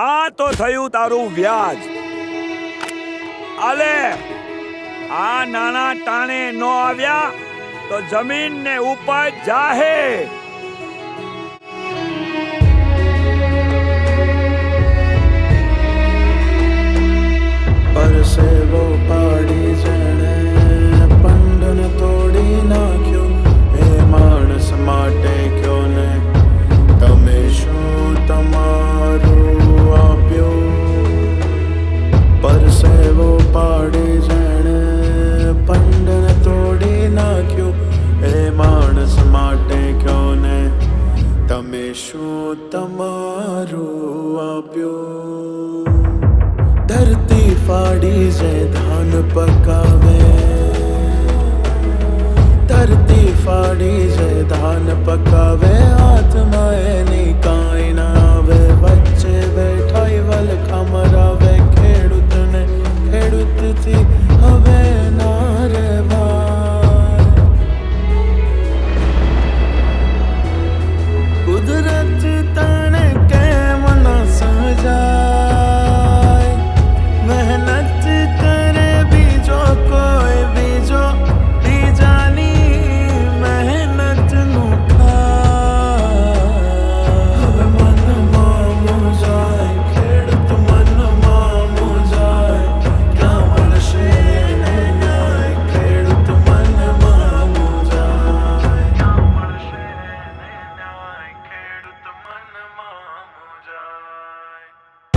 આ તો થયું તારું વ્યાજ. આલે આ નાના ટાણે નો આવ્યા તો જમીન ને ઉપજ જાહે. પરસેવો પાડી જેણે પંડન તોડી નાખ્યો, એ માણસ માટે કયો ને તમે શું તમારું આપ્યું. પરસેવો પાડી જેણે પંડન તોડી નાખ્યો, એ માણસ માટે કયો ને તમે શું તમારું આપ્યું. ધરતી ફાડી જે ધાન પકાવે, ધરતી ફાડી જે ધાન પકાવે, હાથમાં એની કાંઈ ના આવે. વચ્ચે બેઠાઈ વલખા મરાવે, ખેડૂતને ખેડૂતથી હવે ના રહેવાય. કુદરત તને કેમ ના સમજાય, મહેનત કરે બીજો કોઈ બીજો, બીજાની મહેનતનું ખાય. હવે મનમાં મૂંઝાય ખેડૂત, મનમાં મૂંઝાય ક્યાં મળશે એને ન્યાય. ખેડૂત મનમાં મૂંઝાય ક્યાં મળશે એને ન્યાય. ખેડૂત મનમાં મૂંઝાય.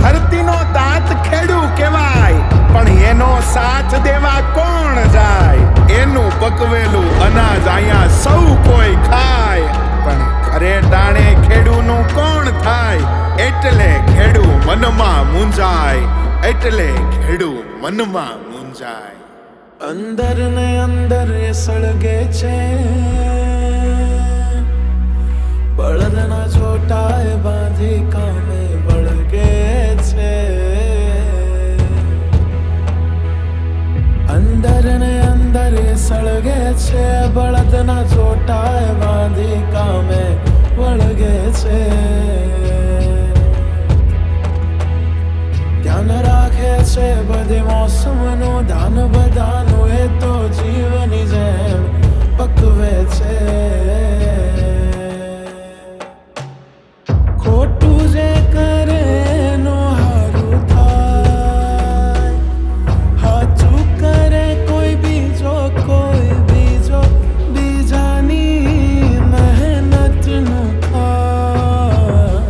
ધરતીનો તાત ખેડૂ કહેવાય, પણ એનો સાથ દેવા કોણ જાય. એનું પકવેલું અનાજ અહીંયા સૌ કોઈ ખાય, પણ ખરે ટાણે ખેડૂનું કોણ થાય. એટલે ખેડૂ મનમાં મૂંઝાય, એટલે ખેડૂ મનમાં મૂંઝાય. અંદર ને અંદર એ સળગે છે, બળદના છોટાએ બાંધી કામે વળગે છે. અંદર ને અંદર એ સળગે છે, બળદના છોટાએ બાંધી કામે વળગે છે. ધ્યાન રાખે છે બધી મોસમનું, ધાન બધાનું એ તો જીવની જેમ પકવે છે. ખોટું જે કરે એનું હારું થાય, હાચું કરે કોઈ બીજો બીજાની મહેનતનું ખાય.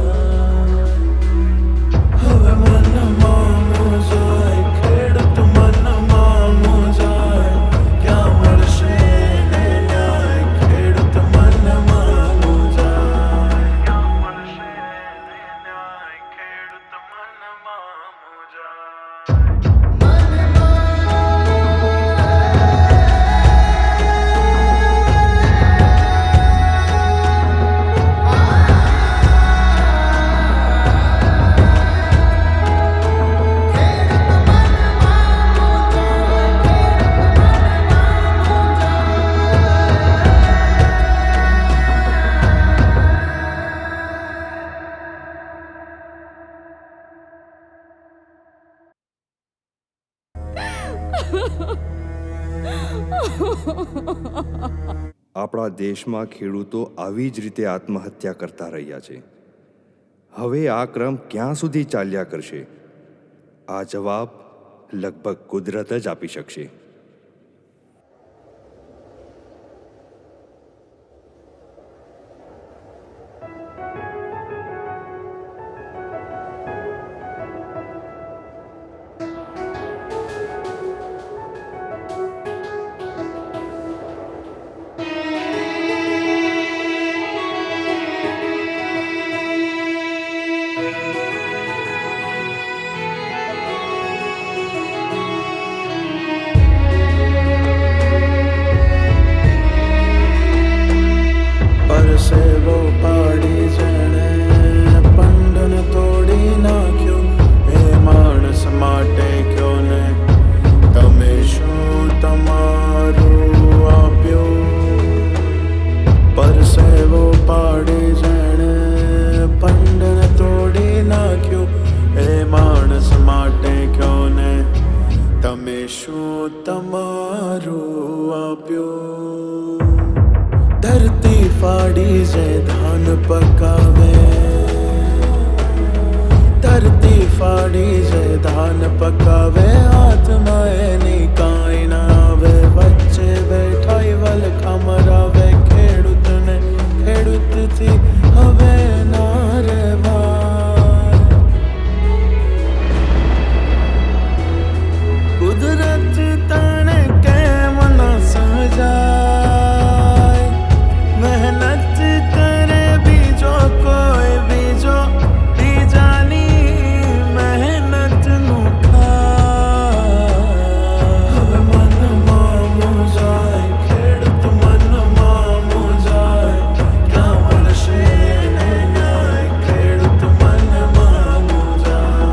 હવે મનમાં મૂંઝાય ખેડૂત, મનમાં મૂંઝાય ક્યાં મળશે એને ન્યાય. ખેડૂત મનમાં મૂંઝાય ક્યાં મળશે એને ન્યાય. ખેડૂત મનમાં મૂંઝાય. આપણા દેશમાં ખેડૂતો આવી જ રીતે આત્મહત્યા કરતા રહ્યા છે. હવે આ ક્રમ ક્યાં સુધી ચાલ્યા કરશે? આ જવાબ લગભગ કુદરત જ આપી શકશે. જાય ધાન પકાવે, ધરતી ફાડી જાય ધાન પકાવે, હાથમાં એની કાંઈ ના આવે, વચ્ચે બેઠા વલખા મરાવે, ખેડૂતને ખેડૂતથી હવે ના રહેવાય. કુદરત તને કેમ ના સમજાય, મહેનત કરે બીજો કોઈ બીજો, બીજાની મહેનતનું ખાય. હવે મનમાં મૂંઝાય ખેડૂત, મનમાં મૂંઝાય, ક્યાં મળશે એને ન્યાય, ખેડૂત મનમાં મૂંઝાય,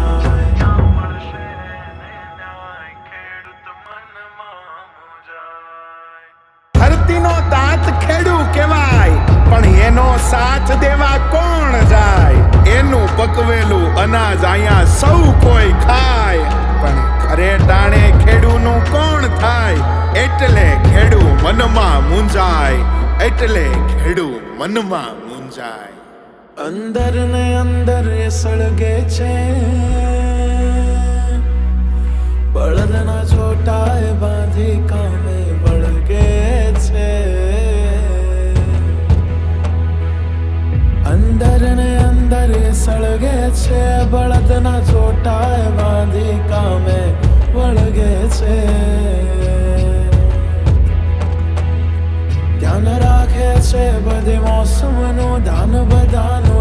ક્યાં મળશે એને ન્યાય, ખેડૂત મનમાં મૂંઝાય. ધરતીનો તાત ખેડૂ કહેવાય, પણ એનો સાથ દેવા કોણ જાય? એનું પકવેલું અનાજ અહીંયા સૌ કોઈ ખાય, પણ ખરે ટાણે ખેડૂનું કોણ થાય? એટલે ખેડૂ મનમાં મૂંઝાય, એટલે ખેડૂ મનમાં મૂંઝાય. અંદર ને અંદર એ સળગે છે, બળદના ચોટાએ બાંધી કામે વળગે છે. અંદર ને અંદર એ સળગે છે, બળદના ચોટાએ બાંધી કામે વળગે છે. ધ્યાન રાખે છે બધી મોસમનું, દાન બધાનું